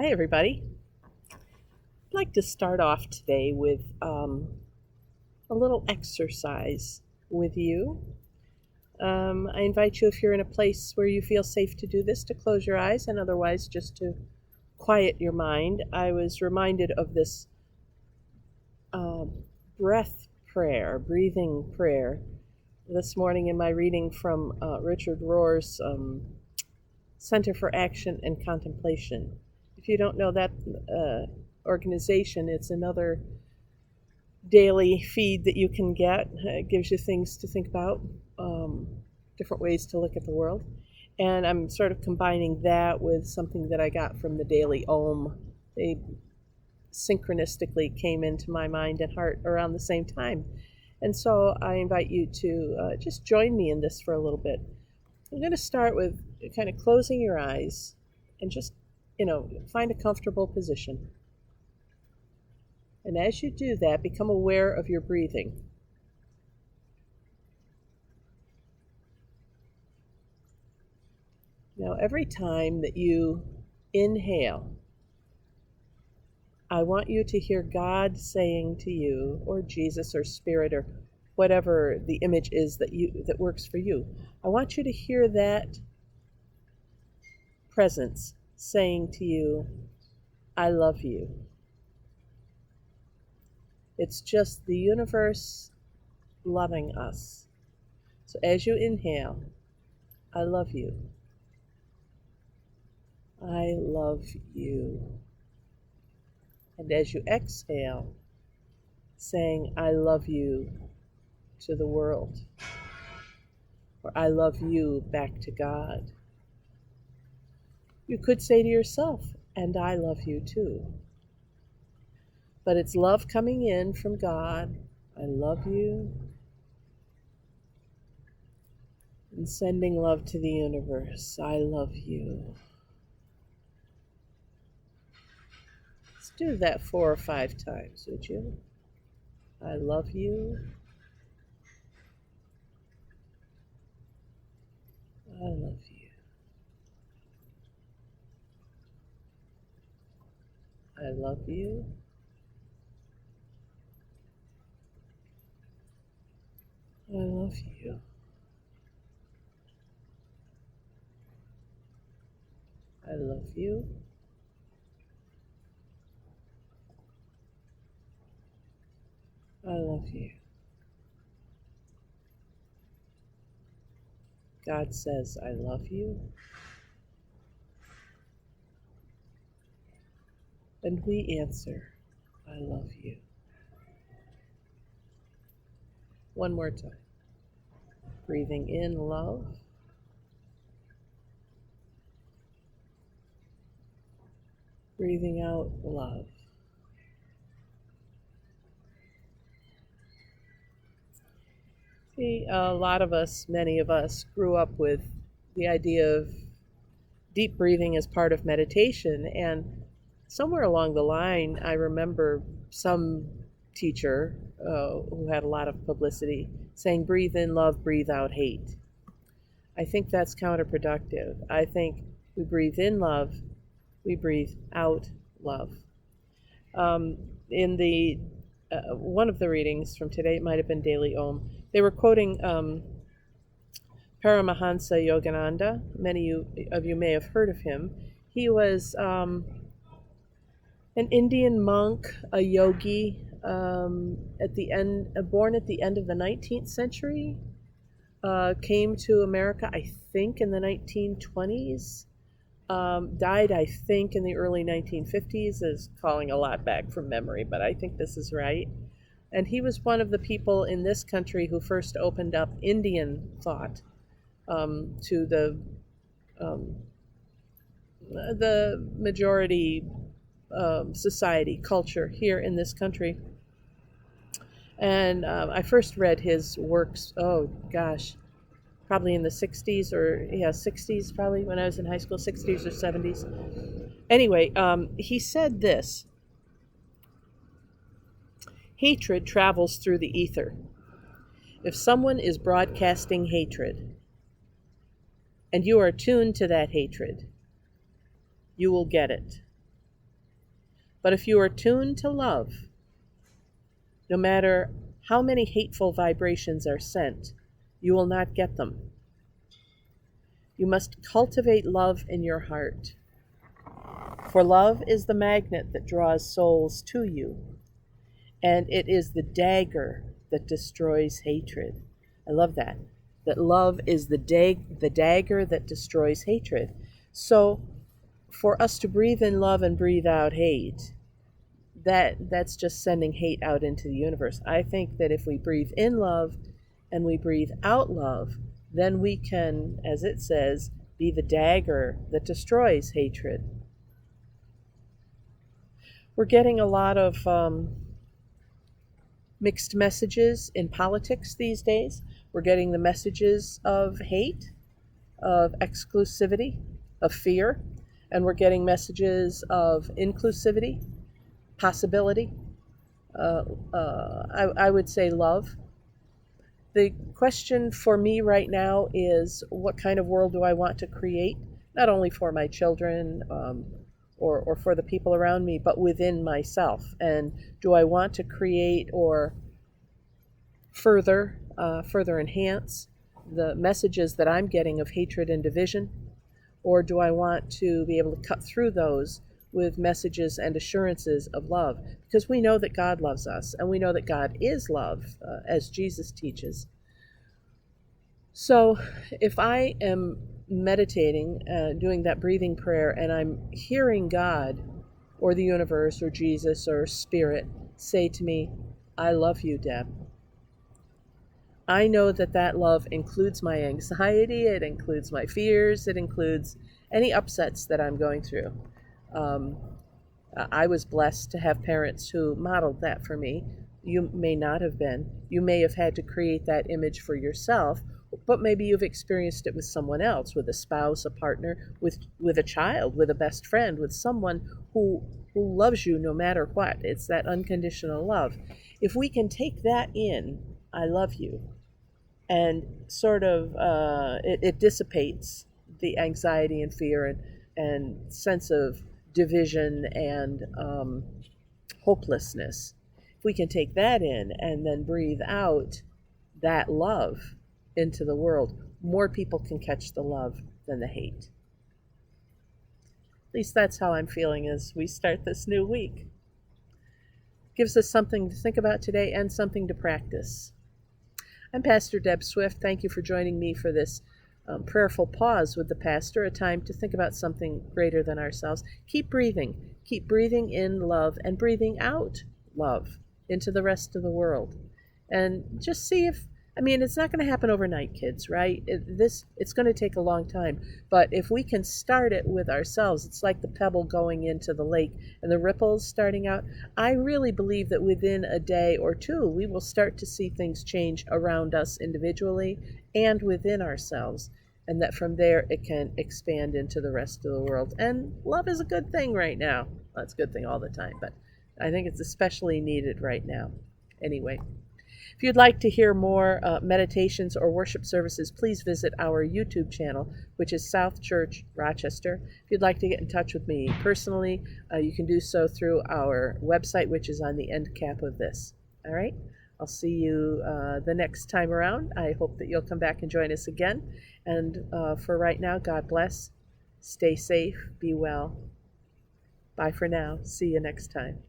Hi, everybody. I'd like to start off today with a little exercise with you. I invite you, if you're in a place where you feel safe to do this, to close your eyes, and otherwise just to quiet your mind. I was reminded of this uh, breath prayer, breathing prayer, this morning in my reading from Richard Rohr's Center for Action and Contemplation. If you don't know that organization, it's another daily feed that you can get. It gives you things to think about, different ways to look at the world. And I'm sort of combining that with something that I got from the Daily Om. They synchronistically came into my mind and heart around the same time. And so I invite you to just join me in this for a little bit. I'm going to start with kind of closing your eyes and just, find a comfortable position. And as you do that, become aware of your breathing. Now, every time that you inhale, I want you to hear God saying to you, or Jesus or Spirit, or whatever the image is that works for you. I want you to hear that presence saying to you, I love you. It's just the universe loving us. So as you inhale, I love you. I love you. And as you exhale, saying, I love you to the world, or I love you back to God. You could say to yourself, and I love you too. But it's love coming in from God. I love you. And sending love to the universe. I love you. Let's do that 4 or 5 times, would you? I love you. I love you. I love you. I love you. I love you. I love you. God says, I love you. And we answer, I love you. One more time. Breathing in love. Breathing out love. See, a lot of us, many of us, grew up with the idea of deep breathing as part of meditation. And somewhere along the line, I remember some teacher who had a lot of publicity saying, breathe in love, breathe out hate. I think that's counterproductive. I think we breathe in love, we breathe out love. In the one of the readings from today, it might have been Daily Om, they were quoting Paramahansa Yogananda. Many of you may have heard of him. He was an Indian monk, a yogi, born at the end of the 19th century, came to America, I think, in the 1920s. Died, I think, in the early 1950s, is calling a lot back from memory, but I think this is right. And he was one of the people in this country who first opened up Indian thought to the majority society, culture here in this country. And I first read his works, probably in the 60s, 60s, probably when I was in high school, 60s or 70s. Anyway, he said this: hatred travels through the ether. If someone is broadcasting hatred, and you are attuned to that hatred, you will get it. But if you are tuned to love, no matter how many hateful vibrations are sent, you will not get them. You must cultivate love in your heart. For love is the magnet that draws souls to you, and it is the dagger that destroys hatred. I love that. That love is the dagger that destroys hatred. So, for us to breathe in love and breathe out hate, that's just sending hate out into the universe. I think that if we breathe in love and we breathe out love, then we can, as it says, be the dagger that destroys hatred. We're getting a lot of mixed messages in politics these days. We're getting the messages of hate, of exclusivity, of fear, and we're getting messages of inclusivity, possibility. I would say love. The question for me right now is, what kind of world do I want to create? Not only for my children or for the people around me, but within myself. And do I want to create or further enhance the messages that I'm getting of hatred and division? Or do I want to be able to cut through those with messages and assurances of love? Because we know that God loves us, and we know that God is love, as Jesus teaches. So if I am meditating, doing that breathing prayer, and I'm hearing God or the universe or Jesus or Spirit say to me, I love you, Deb. I know that that love includes my anxiety, it includes my fears, it includes any upsets that I'm going through. I was blessed to have parents who modeled that for me. You may not have been. You may have had to create that image for yourself, but maybe you've experienced it with someone else, with a spouse, a partner, with a child, with a best friend, with someone who loves you no matter what. It's that unconditional love. If we can take that in, I love you, and sort of it dissipates the anxiety and fear and sense of division and hopelessness. If we can take that in and then breathe out that love into the world, more people can catch the love than the hate. At least that's how I'm feeling as we start this new week. Gives us something to think about today and something to practice. I'm Pastor Deb Swift. Thank you for joining me for this prayerful pause with the pastor, a time to think about something greater than ourselves. Keep breathing. Keep breathing in love and breathing out love into the rest of the world. And just see if, it's not going to happen overnight, kids, right? It's going to take a long time. But if we can start it with ourselves, it's like the pebble going into the lake and the ripples starting out. I really believe that within a day or two, we will start to see things change around us individually and within ourselves. And that from there, it can expand into the rest of the world. And love is a good thing right now. Well, it's a good thing all the time, but I think it's especially needed right now. Anyway. If you'd like to hear more meditations or worship services, please visit our YouTube channel, which is South Church, Rochester. If you'd like to get in touch with me personally, you can do so through our website, which is on the end cap of this. All right? I'll see you the next time around. I hope that you'll come back and join us again. And for right now, God bless. Stay safe. Be well. Bye for now. See you next time.